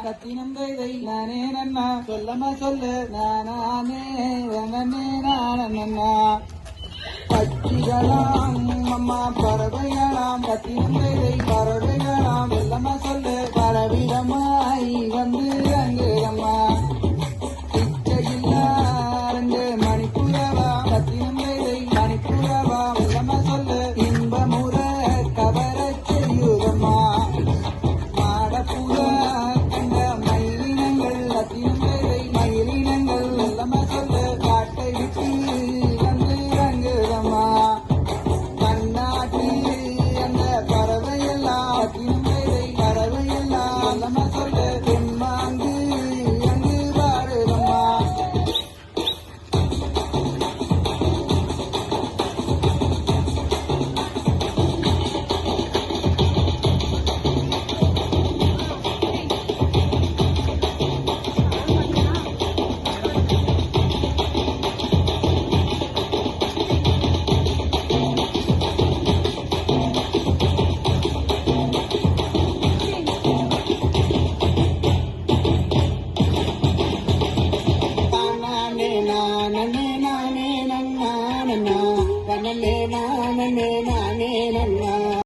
கத்தினம் தை நானே நன்னா சொல்லமா சொல்லு நானே நானே பட்சிகளாம் அம்மா பறவைகளாம் கத்தினம் தை பறவைகளாம் வெள்ளமா சொல்லு பலவிதமாய்